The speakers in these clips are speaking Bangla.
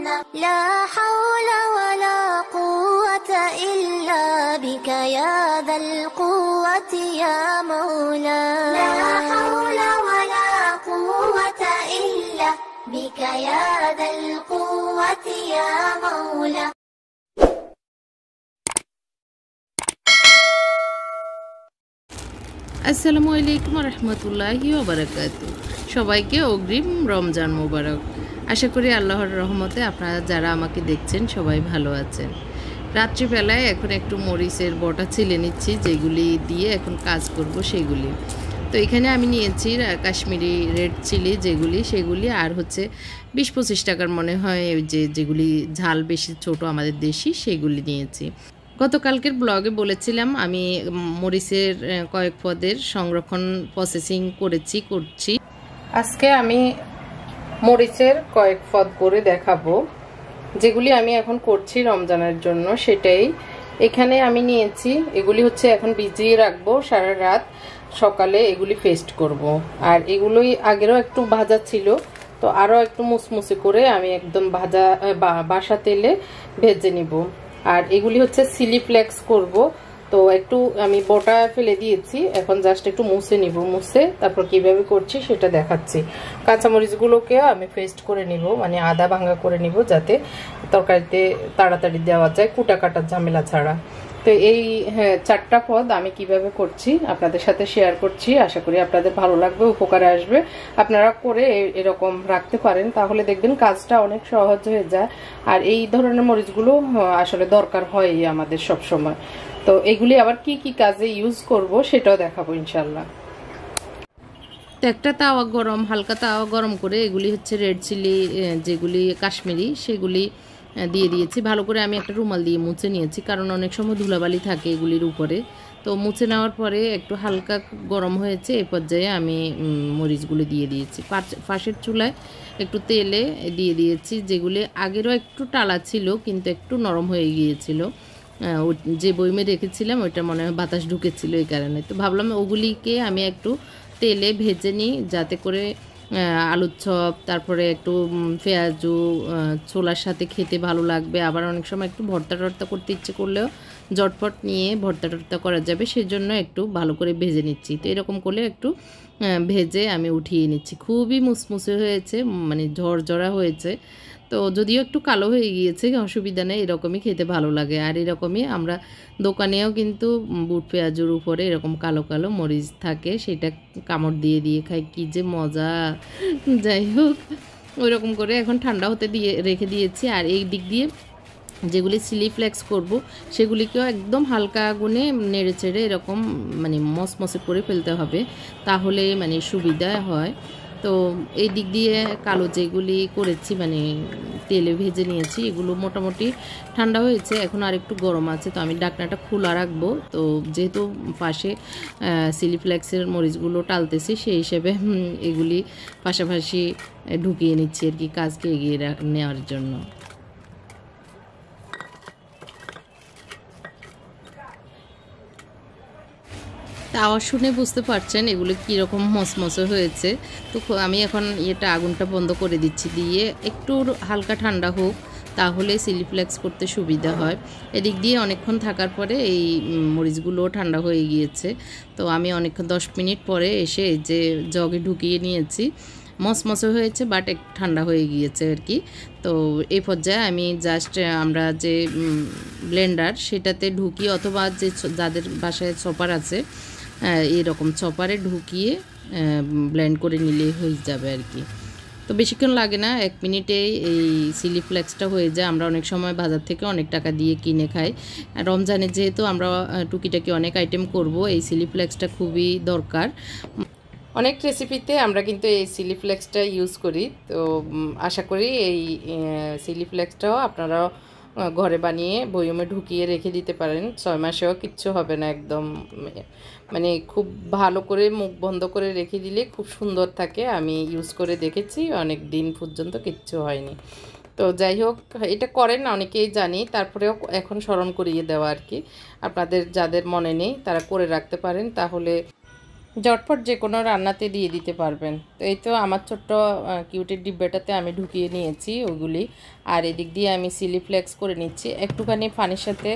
لا حول ولا قوة إلا بك يا ذا القوة يا مولا لا حول ولا قوة إلا بك يا ذا القوة يا مولا আসসালামু আলাইকুম রহমতুল্লাহি ওয়া বারাকাতুহু। সবাইকে অগ্রিম রমজান মোবারক। আশা করি আল্লাহর রহমতে আপনারা যারা আমাকে দেখছেন সবাই ভালো আছেন। রাত্রিবেলায় এখন একটু মরিচের বটা ছিলে নিচ্ছি, যেগুলি দিয়ে এখন কাজ করব সেগুলি। তো এখানে আমি নিয়েছি কাশ্মীরি রেড চিলি সেগুলি আর হচ্ছে 20-25 টাকার মনে হয় যেগুলি ঝাল বেশি ছোট আমাদের দেশি সেগুলি নিয়েছি। গতকালকের ব্লগে বলেছিলাম আমি মরিচের কয়েক পদের সংরক্ষণ প্রসেসিং করছি। আজকে আমি মরিচের কয়েক পদ করে দেখাবো, যেগুলি আমি এখন করছি রমজানের জন্য সেটাই। এখানে আমি নিয়েছি, এগুলি হচ্ছে এখন ভিজিয়ে রাখবো সারা রাত, সকালে এগুলি পেস্ট করব। আর এগুলোই আগেরও একটু ভাজা ছিল, তো আরও একটু মুসমুসে করে আমি একদম বাসা তেলে ভেজে নিব। আর এগুলি হচ্ছে চিলি ফ্লেক্স করব, তো একটু আমি বটা ফেলে দিয়েছি, এখন জাস্ট একটু মুছে নিব। মুছে তারপর কিভাবে করছি সেটা দেখাচ্ছি। কাঁচামরিচগুলোকে আমি পেস্ট করে নিব, মানে আদা ভাঙা করে নিব, যাতে তরকারিতে তাড়াতাড়ি দেওয়া যায় কুটা কাটার ঝামেলা ছাড়া। তো এই 4টা পদ আমি কিভাবে করছি আপনাদের সাথে শেয়ার করছি। আশা করি আপনাদের ভালো লাগবে, উপকারে আসবে। আপনারা করে এরকম রাখতে পারেন, তাহলে দেখবেন কাজটা অনেক সহজ হয়ে যায়। আর এই ধরনের মরিচগুলো আসলে দরকার হয় আমাদের সব সময়। তো এগুলি আবার কি কি কাজে ইউজ করব সেটাও দেখাবো ইনশাল্লাহ। তো একটা হালকা তাওয়া গরম করে এগুলি হচ্ছে রেড চিলি যেগুলি কাশ্মীরি সেগুলি দিয়ে দিয়েছি। ভালো করে আমি একটা রুমাল দিয়ে মুছে নিয়েছি, কারণ অনেক সময় ধুলাবালি থাকে এগুলির উপরে। তো মুছে নেওয়ার পরে একটু হালকা গরম হয়েছে, এই পর্যায়ে আমি মরিচগুলি দিয়ে দিয়েছি। পাশের চুলায় একটু তেলে দিয়ে দিয়েছি, যেগুলি আগেরও একটু টালা ছিল কিন্তু একটু নরম হয়ে গিয়েছিল। যে বইমে রেখেছিলাম ওইটা মনে হয় বাতাস ঢুকেছিল, এই কারণে। তো ভাবলাম ওগুলিকে আমি একটু তেলে ভেজে নিই, যাতে করে আলুর চপ, তারপরে একটু পেঁয়াজু ছোলার সাথে খেতে ভালো লাগবে। আবার অনেক সময় একটু ভর্তা টর্তা করতে ইচ্ছে করলেও ঝটপট নিয়ে ভর্তা টর্তা করা যাবে, সেজন্য একটু ভালো করে ভেজে নিচ্ছি। তো এরকম করলে একটু ভেজে আমি উঠিয়ে নিচ্ছি। খুবই মুসমুসে হয়েছে, মানে ঝরঝরা হয়েছে। তো যদিও একটু কালো হয়ে গিয়েছে, অসুবিধা নেই, এরকমই খেতে ভালো লাগে। আর এরকমই আমরা দোকানেও কিন্তু বুট পেঁয়াজুর উপরে এরকম কালো কালো মরিচ থাকে, সেটা কামড় দিয়ে দিয়ে খাই, কি যে মজা। যাই হোক, ওই রকম করে এখন ঠান্ডা হতে রেখে দিয়েছি। আর এই দিক দিয়ে যেগুলি চিলি ফ্লেক্স করবো সেগুলিকেও একদম হালকা আগুনে নেড়ে চেড়ে এরকম মানে মসমসে করে ফেলতে হবে, তাহলে মানে সুবিধা হয়। তো এই দিক দিয়ে কালো যেগুলি করেছি মানে তেলে ভেজে নিয়েছি, এগুলো মোটামুটি ঠান্ডা হয়েছে, এখন আর একটু গরম আছে। তো আমি ঢাকনাটা খোলা রাখবো। তো যেহেতু পাশে চিলি ফ্লেক্সের মরিচগুলো টালতেছি, সেই হিসেবে এগুলি পাশাপাশি ঢুকিয়ে নিচ্ছি আর কি, কাজকে এগিয়ে নেওয়ার জন্য। আওয়াজ শুনে বুঝতে পারছেন এগুলো কীরকম মসমসে হয়েছে। তো আমি এখন আগুনটা বন্ধ করে দিচ্ছি, দিয়ে একটু হালকা ঠান্ডা হোক, তাহলে চিলি ফ্লেক্স করতে সুবিধা হয়। এদিক দিয়ে অনেকক্ষণ থাকার পরে এই মরিচগুলো ঠান্ডা হয়ে গিয়েছে। তো আমি অনেকক্ষণ 10 মিনিট পরে এসে যে জগে ঢুকিয়ে নিয়েছি, মসমসে হয়েছে, বাট একটু ঠান্ডা হয়ে গিয়েছে আর কি। তো এই পর্যায়ে আমি জাস্ট আমরা যে ব্লেন্ডার সেটাতে ঢুকিয়ে, অথবা যাদের বাসায় চপার আছে এরকম চপারে ঢুকিয়ে ব্লেন্ড করে নিলেই হয়ে যাবে আর কি। তো বেশিক্ষণ লাগে না, 1 মিনিটেই এই চিলি ফ্লেক্সটা হয়ে যায়। আমরা অনেক সময় বাজার থেকে অনেক টাকা দিয়ে কিনে খাই। রমজানে যেহেতু আমরা টুকিটাকি অনেক আইটেম করব, এই চিলি ফ্লেক্সটা খুবই দরকার। অনেক রেসিপিতে আমরা কিন্তু এই চিলি ফ্লেক্সটা ইউজ করি। তো আশা করি এই চিলি ফ্লেক্সটাও আপনারাও ঘরে বানিয়ে বয়মে ঢুকিয়ে রেখে দিতে পারেন, 6 মাসেও কিচ্ছু হবে না। একদম মানে খুব ভালো করে মুখ বন্ধ করে রেখে দিলে খুব সুন্দর থাকে। আমি ইউজ করে দেখেছি, অনেক দিন পর্যন্ত কিচ্ছু হয়নি। তো যাই হোক, এটা করেন না অনেকেই জানি, তারপরেও এখন স্মরণ করিয়ে দেওয়া আর কি। আপনাদের যাদের মনে নেই তারা করে রাখতে পারেন, তাহলে ঝটপট যে কোনো রান্নাতে দিয়ে দিতে পারবেন। তো এই তো আমার ছোট্ট কিউটের ডিব্বাটাতে আমি ঢুকিয়ে নিয়েছি ওগুলি। আর এদিক দিয়ে আমি চিলি ফ্লেক্স করে নিচ্ছি। একটুখানি পানির সাথে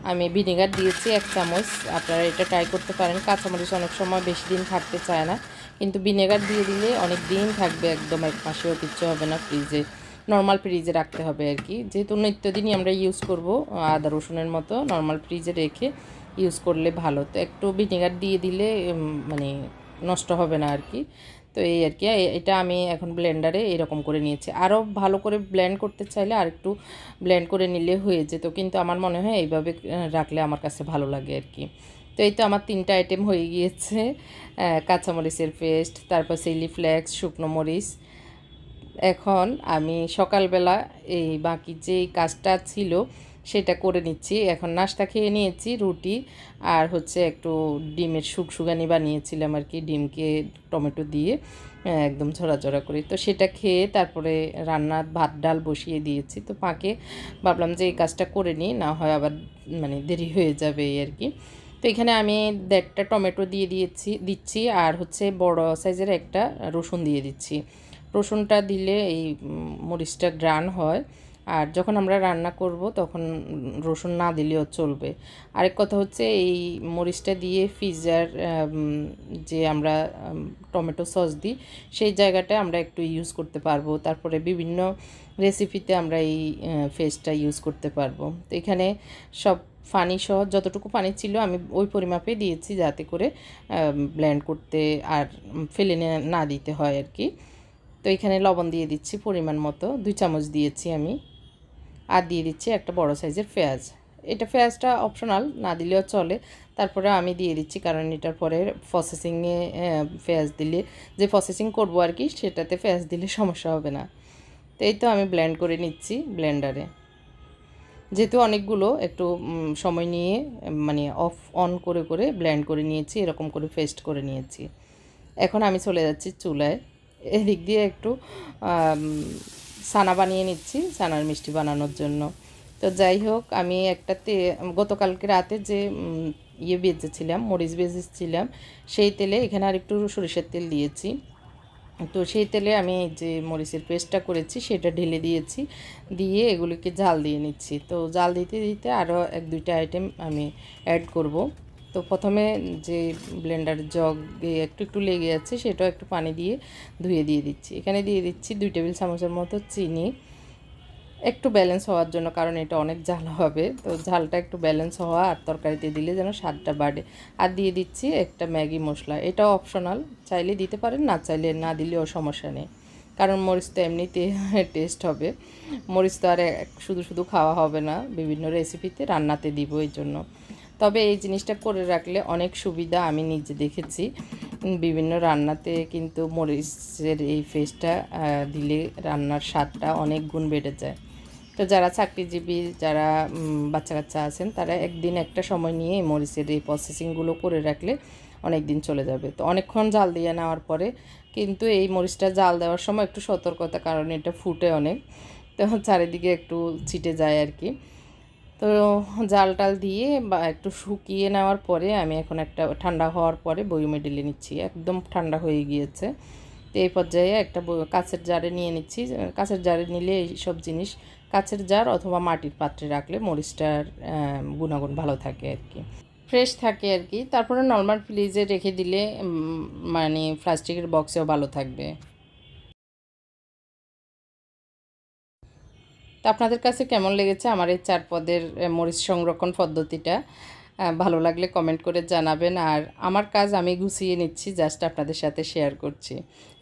আমি ভিনেগার দিয়েছি 1 চামচ। আপনারা এটা ট্রাই করতে পারেন। কাঁচামরিচ অনেক সময় বেশি দিন থাকতে চায় না, কিন্তু ভিনেগার দিয়ে দিলে অনেক দিন থাকবে, একদম 1 মাসেও কিচ্ছু হবে না। ফ্রিজে, নর্মাল ফ্রিজে রাখতে হবে আর কি, যেহেতু নিত্যদিনই আমরা ইউজ করব। আদা রসুনের মতো নর্মাল ফ্রিজে রেখে ইউজ করলে ভালো। তো একটু ভিনেগার দিয়ে দিলে মানে নষ্ট হবে না আর কি। তো এই আর কি, এটা আমি এখন ব্লেন্ডারে এরকম করে নিয়েছি। আরও ভালো করে ব্লেন্ড করতে চাইলে আর একটু ব্লেন্ড করে নিলে হয়ে যেত, কিন্তু আমার মনে হয় এইভাবে রাখলে আমার কাছে ভালো লাগে আর কি। তো এই তো আমার 3টা আইটেম হয়ে গিয়েছে, কাঁচামরিচের পেস্ট, তারপর চিলি ফ্লেক্স, শুকনো মরিচ। এখন আমি সকালবেলা এই বাকি যেই কাজটা ছিল সেটা করে নিচ্ছি। এখন নাস্তা খেয়ে নিয়েছি, রুটি আর হচ্ছে একটু ডিমের শুকশুগানি বানিয়েছিলাম আর কি, ডিমকে টমেটো দিয়ে একদম ঝরাঝরা করে। তো সেটা খেয়ে তারপরে রান্নার ভাত ডাল বসিয়ে দিয়েছি। তো পাকে ভাবলাম যে এই কাজটা করে নিই, না হয় আবার মানে দেরি হয়ে যাবে এই আর কি। তো এখানে আমি 1.5টা টমেটো দিচ্ছি, আর হচ্ছে বড় সাইজের একটা রসুন দিয়ে দিচ্ছি। রসুনটা দিলে এই মরিচটা গ্রান হয়, আর যখন আমরা রান্না করব তখন রসুন না দিলেও চলবে। আরেক কথা হচ্ছে এই মরিচটা দিয়ে পিৎজার যে আমরা টমেটো সস দিই সেই জায়গাটা আমরা একটু ইউজ করতে পারবো। তারপরে বিভিন্ন রেসিপিতে আমরা এই পেস্টটা ইউজ করতে পারবো। তো এখানে সব পানি সহ যতটুকু পানি ছিল আমি ওই পরিমাপে দিয়েছি, যাতে করে ব্লেন্ড করতে আর ফেলে না দিতে হয় আর কি। তো এখানে লবণ দিয়ে দিচ্ছি পরিমাণ মতো, 2 চামচ দিয়েছি আমি। আর দিয়ে দিচ্ছি একটা বড় সাইজের পেঁয়াজ। এটা পেঁয়াজটা অপশনাল, না দিলেও চলে, তারপরে আমি দিয়ে দিচ্ছি কারণ এটার পরে প্রসেসিংয়ে পেঁয়াজ দিলে, যে প্রসেসিং করব আর কি, সেটাতে পেঁয়াজ দিলে সমস্যা হবে না। তো এই তো আমি ব্লেন্ড করে নিচ্ছি ব্লেন্ডারে, যেহেতু অনেকগুলো একটু সময় নিয়ে মানে অফ অন করে করে ব্লেন্ড করে নিয়েছি, এরকম করে পেস্ট করে নিয়েছি। এখন আমি চলে যাচ্ছি চুলায়, এদিক দিয়ে একটু ছানা বানিয়ে নিচ্ছি, ছানার মিষ্টি বানানোর জন্য। তো যাই হোক, আমি গতকালকে রাতে যে ভেজেছিলাম, মরিচ ভেজেছিলাম, সেই তেলে এখানে আর একটু সরিষার তেল দিয়েছি। তো সেই তেলে আমি যে মরিচের পেস্টটা করেছি সেটা ঢেলে দিয়েছি, দিয়ে এগুলিকে জাল দিয়ে নিচ্ছি। তো জাল দিতে দিতে আরও 1-2টা আইটেম আমি অ্যাড করব। তো প্রথমে যে ব্লেন্ডার জগে একটু একটু লেগে যাচ্ছে সেটাও একটু পানি দিয়ে ধুয়ে দিয়ে দিচ্ছি। এখানে দিয়ে দিচ্ছি 2 টেবিল চামচের মতো চিনি, একটু ব্যালেন্স হওয়ার জন্য, কারণ এটা অনেক ঝাল হবে। তো ঝালটা একটু ব্যালেন্স হওয়া আর তরকারিতে দিলে যেন স্বাদটা বাড়ে। আর দিয়ে দিচ্ছি একটা ম্যাগি মশলা, এটাও অপশনাল, চাইলে দিতে পারেন, না চাইলে না দিলেও সমস্যা নেই, কারণ মরিচ তো এমনিতে টেস্ট হবে। মরিচ তো আর শুধু শুধু খাওয়া হবে না, বিভিন্ন রেসিপিতে রান্নাতে দিব এই জন্য। তবে এই জিনিসটা করে রাখলে অনেক সুবিধা, আমি নিজে দেখেছি বিভিন্ন রান্নাতে কিন্তু মরিচের এই পেস্টটা দিলে রান্নার স্বাদটা অনেক গুণ বেড়ে যায়। তো যারা চাকরিজীবী, যারা বাচ্চা কাচ্চা আছেন, তারা একদিন একটা সময় নিয়ে এই মরিচের এই প্রসেসিংগুলো করে রাখলে অনেক দিন চলে যাবে। তো অনেকক্ষণ জাল দিয়ে নেওয়ার পরে কিন্তু এই মরিচটা জাল দেওয়ার সময় একটু সতর্কতা, কারণ এটা ফুটে অনেক, তো চারিদিকে একটু ছিটে যায় আর কি। তো জাল টাল দিয়ে বা একটু শুকিয়ে নেওয়ার পরে আমি এখন একটা ঠান্ডা হওয়ার পরে বয়মে ঢেলে নিচ্ছি, একদম ঠান্ডা হয়ে গিয়েছে। তো এই পর্যায়ে একটা কাঁচের জারে নিয়ে নিচ্ছি। কাঁচের জারে নিলে এই সব জিনিস কাঁচের জার অথবা মাটির পাত্রে রাখলে মরিচটার গুণাগুণ ভালো থাকে আর কি, ফ্রেশ থাকে আর কি। তারপরে নর্মাল ফ্রিজে রেখে দিলে মানে প্লাস্টিকের বক্সেও ভালো থাকবে। তো আপনাদের কাছে কেমন লেগেছে আমার এই 4 পদের মরিচ সংরক্ষণ পদ্ধতিটা? ভালো লাগলে কমেন্ট করে জানাবেন। আর আমার কাজ আমি গুছিয়ে নিচ্ছি, জাস্ট আপনাদের সাথে শেয়ার করছি।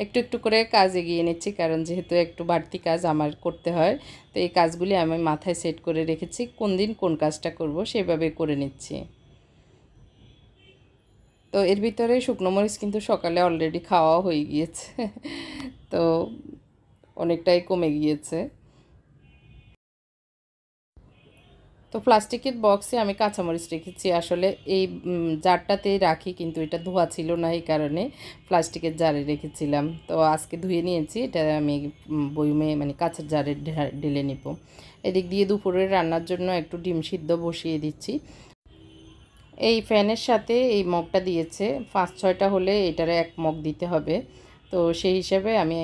একটু একটু করে কাজ এগিয়ে নিচ্ছি, কারণ যেহেতু একটু বাড়তি কাজ আমার করতে হয়। তো এই কাজগুলি আমি মাথায় সেট করে রেখেছি, কোন দিন কোন কাজটা করব সেভাবে করে নিচ্ছি। তো এর ভিতরে শুকনো মরিচ কিন্তু সকালে অলরেডি খাওয়া হয়ে গিয়েছে, তো অনেকটাই কমে গিয়েছে। তো প্লাস্টিকের বক্সে আমি কাঁচামরিচ রেখেছি, আসলে এই জারটাতেই রাখি, কিন্তু এটা ধোয়া ছিল না, এই কারণে প্লাস্টিকের জারে রেখেছিলাম। তো আজকে ধুয়ে নিয়েছি, এটা আমি বয়মে মানে কাঁচের জারে ঢেলে নিব। এদিক দিয়ে দুপুরের রান্নার জন্য একটু ডিম সিদ্ধ বসিয়ে দিচ্ছি। এই ফ্যানের সাথে এই মগটা দিয়েছে, 5-6টা হলে এটারে 1 মগ দিতে হবে। তো সেই হিসাবে আমি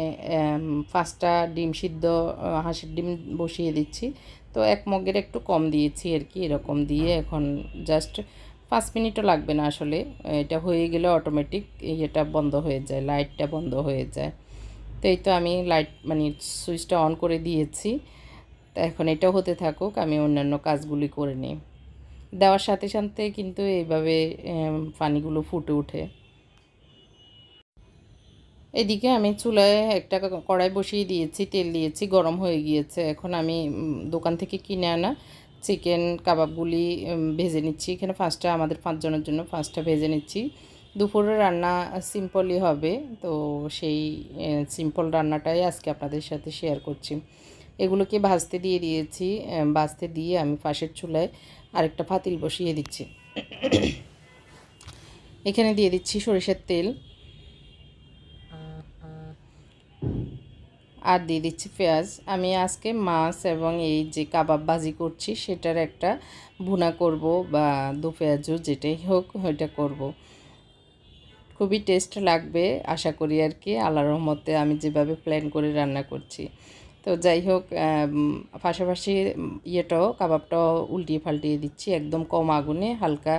5টা ডিম সিদ্ধ হাঁসের ডিম বসিয়ে দিচ্ছি। তো 1 মগের একটু কম দিয়েছি আর কি, এরকম দিয়ে এখন জাস্ট 5 মিনিটও লাগবে না আসলে। এটা হয়ে গেলে অটোমেটিক এটা বন্ধ হয়ে যায়, লাইটটা বন্ধ হয়ে যায়। তো এই তো আমি লাইট মানে সুইচটা অন করে দিয়েছি। তো এখন এটা হতে থাকুক, আমি অন্যান্য কাজগুলি করে নিই। দেওয়ার সাথে সাথে কিন্তু এইভাবে পানিগুলো ফুটে ওঠে। এদিকে আমি চুলায় একটা কড়াই বসিয়ে দিয়েছি, তেল দিয়েছি, গরম হয়ে গিয়েছে। এখন আমি দোকান থেকে কিনে আনা চিকেন কাবাবগুলি ভেজে নিচ্ছি। এখানে 5টা, আমাদের 5 জনের জন্য 5টা ভেজে নিচ্ছি। দুপুরের রান্না সিম্পলই হবে, তো সেই সিম্পল রান্নাটাই আজকে আপনাদের সাথে শেয়ার করছি। এগুলোকে ভাজতে দিয়ে দিয়েছি, ভাজতে দিয়ে আমি পাশের চুলায় আরেকটা পাতিল বসিয়ে দিচ্ছি। এখানে দিয়ে দিচ্ছি সরিষার তেল, আর দিয়ে দিচ্ছি পেঁয়াজ। আমি আজকে মাছ এবং এই যে কাবাব ভাজি করছি সেটার একটা ভুনা করব, বা দো পেঁয়াজু যেটাই হোক ওইটা করব। খুবই টেস্ট লাগবে আশা করি আর কি, আল্লাহর রহমতে আমি যেভাবে প্ল্যান করে রান্না করছি। তো যাই হোক, পাশাপাশি ইয়েটাও কাবাবটাও উল্টিয়ে পাল্টিয়ে দিচ্ছি একদম কম আগুনে, হালকা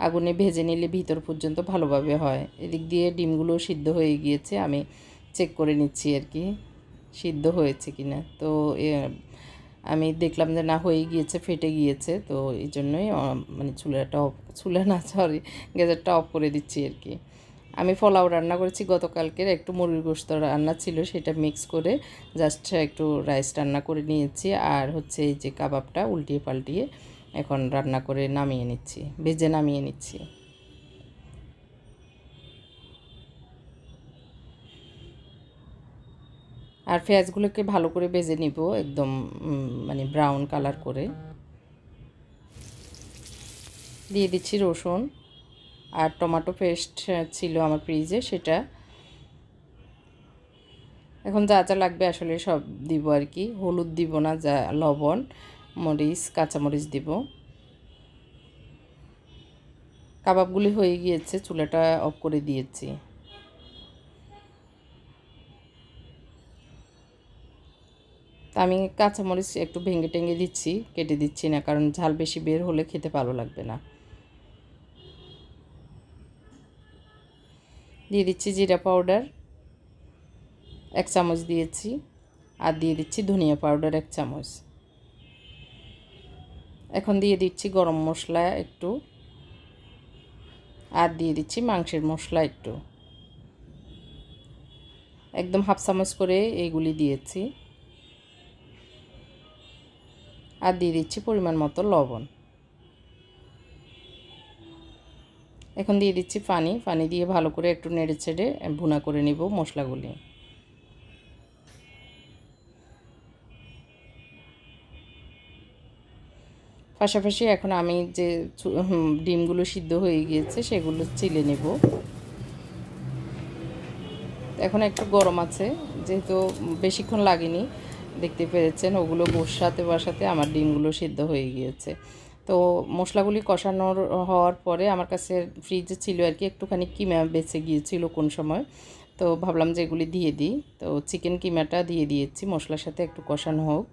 আগুনে ভেজে নিলে ভিতর পর্যন্ত ভালোভাবে হয়। এদিক দিয়ে ডিমগুলো সিদ্ধ হয়ে গিয়েছে, আমি চেক করে নিচ্ছি আর কি সিদ্ধ হয়েছে কি না। তো আমি দেখলাম যে না, হয়ে গিয়েছে, ফেটে গিয়েছে। তো এই জন্যই মানে চুলা না সরি গ্যাসেরটা অফ করে দিচ্ছি আর কি। আমি পোলাও রান্না করেছি গতকালকের, একটু মুরগির গোশত রান্না ছিল, সেটা মিক্স করে জাস্ট একটু রাইস রান্না করে নিয়েছি। আর হচ্ছে এই যে কাবাবটা উল্টিয়ে পাল্টিয়ে এখন রান্না করে নামিয়ে নিচ্ছি, ভেজে নামিয়ে নিচ্ছি। আর পেঁয়াজগুলোকে ভালো করে ভেজে নিব একদম মানে ব্রাউন কালার করে। দিয়ে দিচ্ছি রসুন আর টমেটো পেস্ট ছিল আমার ফ্রিজে, সেটা এখন যা যা লাগবে আসলে সব দিব আর কি। হলুদ দিব না, যা লবণ, মরিচ, কাঁচামরিচ দিব। কাবাবগুলি হয়ে গিয়েছে, চুলাটা অফ করে দিয়েছি। তা আমি কাঁচামরিচ একটু ভেঙে টেঙে দিচ্ছি, কেটে দিচ্ছি না, কারণ ঝাল বেশি বের হলে খেতে ভালো লাগবে না। দিয়ে দিচ্ছি জিরা পাউডার 1 চামচ দিয়েছি, আর দিয়ে দিচ্ছি ধনিয়া পাউডার 1 চামচ। এখন দিয়ে দিচ্ছি গরম মশলা একটু, আর দিয়ে দিচ্ছি মাংসের মশলা একটু, একদম 1/2 চামচ করে এইগুলি দিয়েছি। আর দিয়ে দিচ্ছি পরিমাণ মতো লবণ। এখন দিয়ে দিচ্ছি পানি দিয়ে ভালো করে একটু নেড়ে ছেড়ে ভুনা করে নিব মশলাগুলি। পাশাপাশি এখন আমি যে ডিমগুলো সিদ্ধ হয়ে গিয়েছে সেগুলো চিলে নেব। এখন একটু গরম আছে, যেহেতু বেশিক্ষণ লাগেনি, দেখতে পেরেছেন ওগুলো বসাতে আমার ডিমগুলো সিদ্ধ হয়ে গিয়েছে। তো মশলাগুলি কষানোর হওয়ার পরে আমার কাছে ফ্রিজে ছিল আর কি একটুখানি কিমা বেঁচে গিয়েছিল কোন সময়, তো ভাবলাম যে এগুলি দিয়ে দিই। তো চিকেন কিমাটা দিয়ে দিয়েছি, মশলার সাথে একটু কষানো হোক।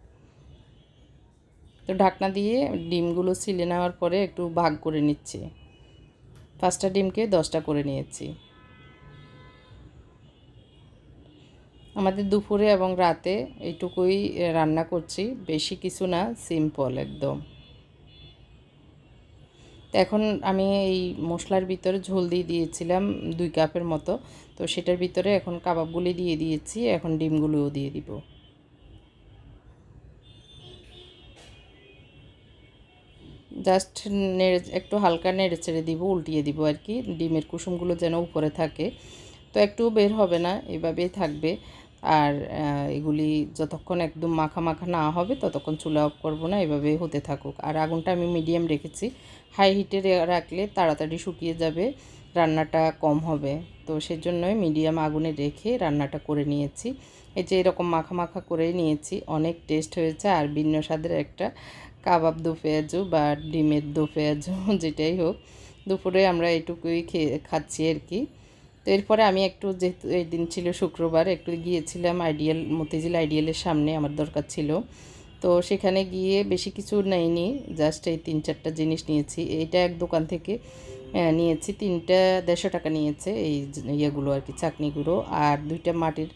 তো ঢাকনা দিয়ে ডিমগুলো ছিলে নেওয়ার পরে একটু ভাগ করে নিচ্ছি। 5টা ডিমকে 10টা করে নিয়েছি। আমাদের দুপুরে এবং রাতে এইটুকুই রান্না করছি, বেশি কিছু না, সিম্পল একদম। তো এখন আমি এই মশলার ভিতরে ঝোল দিয়ে দিয়েছিলাম 2 কাপের মতো, তো সেটার ভিতরে এখন কাবাবগুলি দিয়ে দিয়েছি, এখন ডিমগুলোও দিয়ে দিব। জাস্ট একটু হালকা নেড়ে ছেড়ে দিব, উল্টিয়ে দিব আর কি, ডিমের কুসুমগুলো যেন উপরে থাকে। তো একটু বের হবে না, এভাবেই থাকবে। আর এগুলি যতক্ষণ একদম মাখা মাখা না হবে ততক্ষণ চুলা অফ করব না, এভাবে হতে থাকুক। আর আগুনটা আমি মিডিয়াম রেখেছি, হাই হিটে রাখলে তাড়াতাড়ি শুকিয়ে যাবে, রান্নাটা কম হবে। তো সেজন্যই মিডিয়াম আগুনে রেখে রান্নাটা করে নিয়েছি। এই যে এরকম মাখা মাখা করেই নিয়েছি, অনেক টেস্ট হয়েছে। আর ভিন্ন স্বাদের একটা কাবাব দো পেঁয়াজু বা ডিমের দো পেঁয়াজু যেটাই হোক, দুপুরে আমরা এইটুকুই খাচ্ছি আর কি। তো এরপরে আমি একটু, যেহেতু এই দিন ছিল শুক্রবার, একটু গিয়েছিলাম আইডিয়াল, মতিঝিল আইডিয়ালের সামনে, আমার দরকার ছিল। তো সেখানে গিয়ে বেশি কিছু নেইনি, জাস্ট এই 3-4টা জিনিস নিয়েছি। এইটা এক দোকান থেকে নিয়েছি, 3টা 150 টাকা নিয়েছে এই ইয়েগুলো আর কি, চাকনিগুলো। আর 2টা মাটির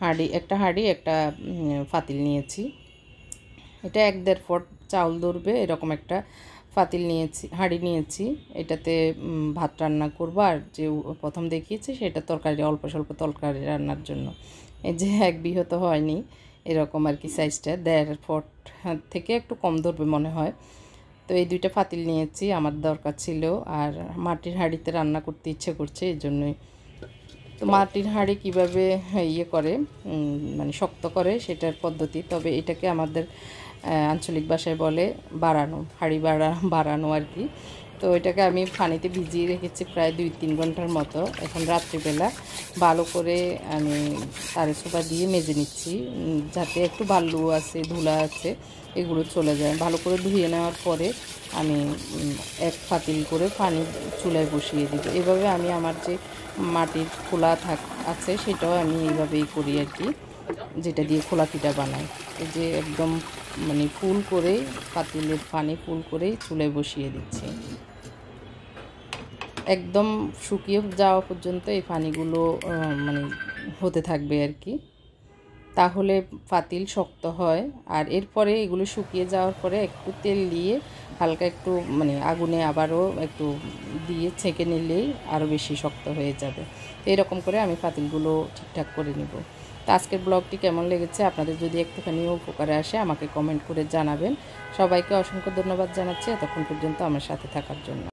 হাঁড়ি, একটা হাঁড়ি, একটা পাতিল নিয়েছি। এটা 1-1.5 ফুট চাউল ধরবে এরকম একটা পাতিল নিয়েছি, হাঁড়ি নিয়েছি। এটাতে ভাত রান্না করবো, আর যে প্রথম দেখিয়েছি সেটা তরকারি, অল্প স্বল্প তরকারি রান্নার জন্য। এই যে 1 বিঘা তো হয়নি, এরকম আর কি সাইজটা, 1.5 ফুট থেকে একটু কম ধরবে মনে হয়। তো এই 2টা পাতিল নিয়েছি, আমার দরকার ছিল। আর মাটির হাঁড়িতে রান্না করতে ইচ্ছে করছে, এই জন্যই। তো মাটির হাঁড়ি কীভাবে ইয়ে করে, মানে শক্ত করে সেটার পদ্ধতি, তবে এটাকে আমাদের আঞ্চলিক ভাষায় বলে বাড়ানো, হাঁড়ি বাড়ানো আর কি। তো এটাকে আমি পানিতে ভিজিয়ে রেখেছি প্রায় 2-3 ঘন্টার মতো। এখন রাত্রিবেলা ভালো করে আমি তারে সোপা দিয়ে মেজে নিচ্ছি, যাতে একটু বালু আছে, ধুলা আছে, এগুলো চলে যায়। ভালো করে ধুয়ে নেওয়ার পরে আমি 1 পাতিল করে পানি চুলায় বসিয়ে দিব। এভাবে আমি আমার যে মাটির খোলা আছে সেটাও আমি এইভাবেই করি আর কি, যেটা দিয়ে খোলা পিঠা বানাই। এই যে একদম মানে ফুল করে, পাতিলের পানি ফুল করেই চুলায় বসিয়ে দিচ্ছি, একদম শুকিয়ে যাওয়া পর্যন্ত এই পানিগুলো মানে হতে থাকবে আর কি, তাহলে পাতিল শক্ত হয়। আর এরপরে এগুলো শুকিয়ে যাওয়ার পরে একটু তেল দিয়ে হালকা একটু মানে আগুনে আবারও একটু দিয়ে ছেঁকে নিলেই আরও বেশি শক্ত হয়ে যাবে। তো এরকম করে আমি পাতিলগুলো ঠিকঠাক করে নেব। তো আজকের ব্লগটি কেমন লেগেছে, আপনাদের যদি একটুখানি উপকারে আসে আমাকে কমেন্ট করে জানাবেন। সবাইকে অসংখ্য ধন্যবাদ জানাচ্ছি এতক্ষণ পর্যন্ত আমার সাথে থাকার জন্য।